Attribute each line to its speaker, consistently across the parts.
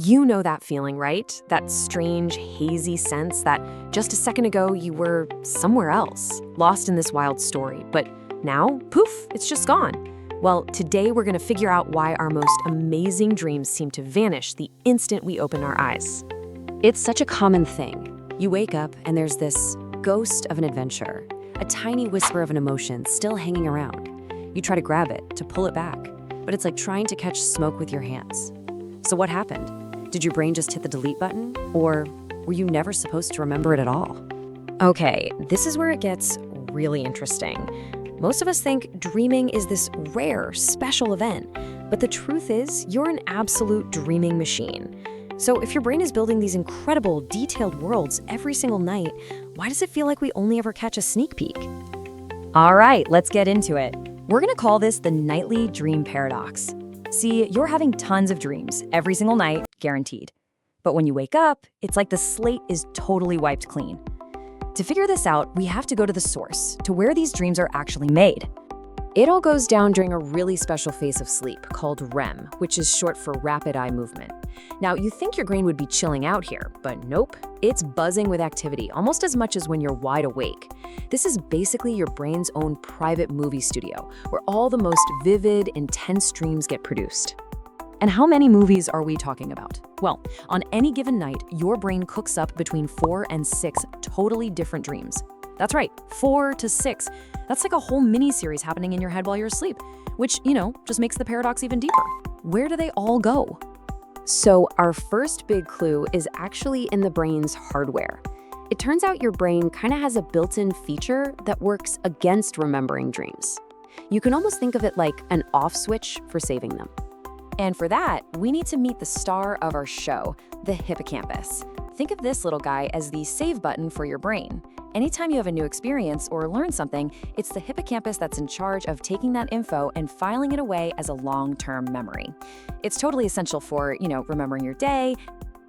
Speaker 1: You know that feeling, right? That strange, hazy sense that just a second ago you were somewhere else, lost in this wild story, but now, poof, it's just gone. Well, today we're going to figure out why our most amazing dreams seem to vanish the instant we open our eyes. It's such a common thing. You wake up and there's this ghost of an adventure, a tiny whisper of an emotion still hanging around. You try to grab it, to pull it back, but it's like trying to catch smoke with your hands. So what happened? Did your brain just hit the delete button? Or were you never supposed to remember it at all? Okay, this is where it gets really interesting. Most of us think dreaming is this rare, special event, but the truth is you're an absolute dreaming machine. So if your brain is building these incredible, detailed worlds every single night, why does it feel like we only ever catch a sneak peek? All right, let's get into it. We're gonna call this the nightly dream paradox. See, you're having tons of dreams every single night, guaranteed. But when you wake up, it's like the slate is totally wiped clean. To figure this out, we have to go to the source, to where these dreams are actually made. It all goes down during a really special phase of sleep called REM, which is short for rapid eye movement. Now, you think your brain would be chilling out here, but nope. It's buzzing with activity almost as much as when you're wide awake. This is basically your brain's own private movie studio, where all the most vivid, intense dreams get produced. And how many movies are we talking about? Well, on any given night, your brain cooks up between 4 and 6 totally different dreams. That's right, 4 to 6. That's like a whole mini-series happening in your head while you're asleep, which, just makes the paradox even deeper. Where do they all go? So our first big clue is actually in the brain's hardware. It turns out your brain kind of has a built-in feature that works against remembering dreams. You can almost think of it like an off switch for saving them. And for that, we need to meet the star of our show, the hippocampus. Think of this little guy as the save button for your brain. Anytime you have a new experience or learn something, it's the hippocampus that's in charge of taking that info and filing it away as a long-term memory. It's totally essential for, remembering your day.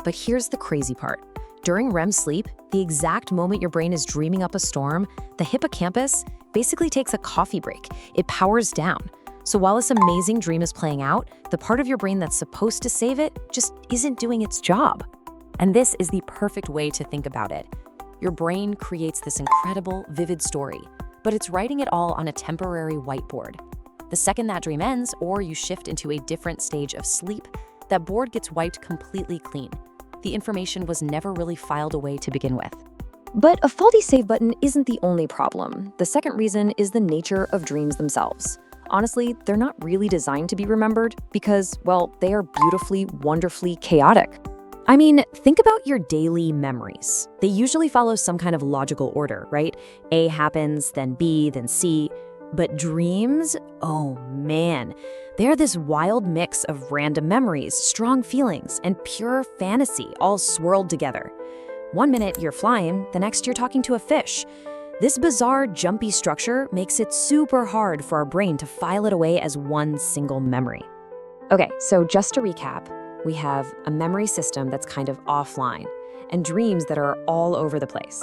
Speaker 1: But here's the crazy part. During REM sleep, the exact moment your brain is dreaming up a storm, the hippocampus basically takes a coffee break. It powers down. So while this amazing dream is playing out, the part of your brain that's supposed to save it just isn't doing its job. And this is the perfect way to think about it. Your brain creates this incredible, vivid story, but it's writing it all on a temporary whiteboard. The second that dream ends, or you shift into a different stage of sleep, that board gets wiped completely clean. The information was never really filed away to begin with. But a faulty save button isn't the only problem. The second reason is the nature of dreams themselves. Honestly, they're not really designed to be remembered because, well, they are beautifully, wonderfully chaotic. I mean, think about your daily memories. They usually follow some kind of logical order, right? A happens, then B, then C. But dreams? Oh man, they're this wild mix of random memories, strong feelings, and pure fantasy all swirled together. One minute you're flying, the next you're talking to a fish. This bizarre, jumpy structure makes it super hard for our brain to file it away as one single memory. Okay, so just to recap, we have a memory system that's kind of offline and dreams that are all over the place.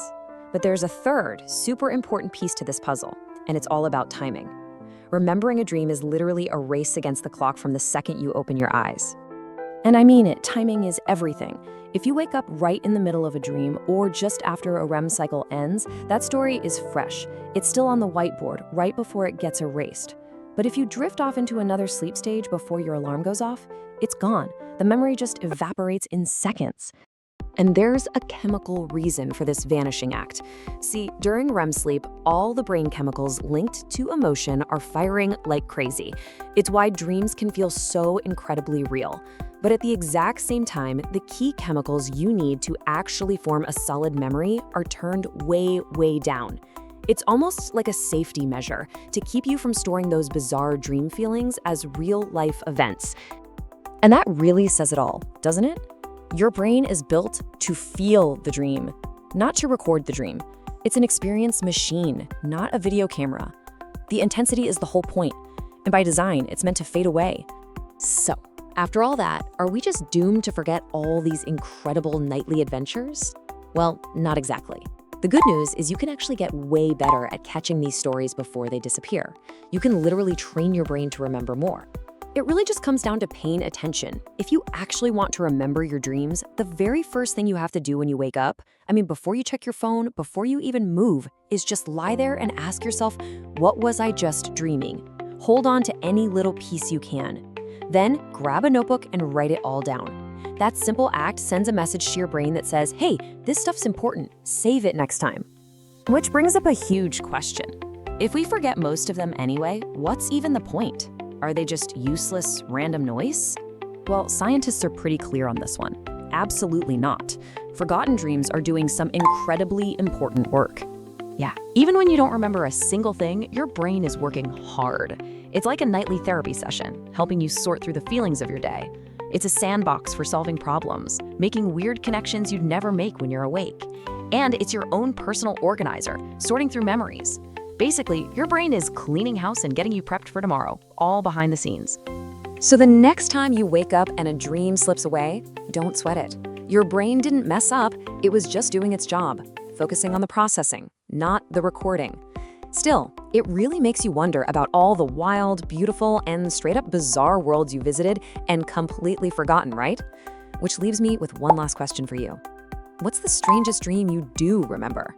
Speaker 1: But there's a third, super important piece to this puzzle, and it's all about timing. Remembering a dream is literally a race against the clock from the second you open your eyes. And I mean it, timing is everything. If you wake up right in the middle of a dream or just after a REM cycle ends, that story is fresh. It's still on the whiteboard right before it gets erased. But if you drift off into another sleep stage before your alarm goes off, it's gone. The memory just evaporates in seconds. And there's a chemical reason for this vanishing act. See, during REM sleep, all the brain chemicals linked to emotion are firing like crazy. It's why dreams can feel so incredibly real. But at the exact same time, the key chemicals you need to actually form a solid memory are turned way, way down. It's almost like a safety measure to keep you from storing those bizarre dream feelings as real-life events. And that really says it all, doesn't it? Your brain is built to feel the dream, not to record the dream. It's an experience machine, not a video camera. The intensity is the whole point, and by design, it's meant to fade away. So, after all that, are we just doomed to forget all these incredible nightly adventures? Well, not exactly. The good news is you can actually get way better at catching these stories before they disappear. You can literally train your brain to remember more. It really just comes down to paying attention. If you actually want to remember your dreams, the very first thing you have to do when you wake up, before you check your phone, before you even move, is just lie there and ask yourself, what was I just dreaming? Hold on to any little piece you can. Then grab a notebook and write it all down. That simple act sends a message to your brain that says, hey, this stuff's important, save it next time. Which brings up a huge question. If we forget most of them anyway, what's even the point? Are they just useless, random noise? Well, scientists are pretty clear on this one. Absolutely not. Forgotten dreams are doing some incredibly important work. Yeah, even when you don't remember a single thing, your brain is working hard. It's like a nightly therapy session, helping you sort through the feelings of your day. It's a sandbox for solving problems, making weird connections you'd never make when you're awake. And it's your own personal organizer, sorting through memories. Basically, your brain is cleaning house and getting you prepped for tomorrow, all behind the scenes. So the next time you wake up and a dream slips away, don't sweat it. Your brain didn't mess up, it was just doing its job, focusing on the processing, not the recording. Still, it really makes you wonder about all the wild, beautiful, and straight-up bizarre worlds you visited and completely forgotten, right? Which leaves me with one last question for you. What's the strangest dream you do remember?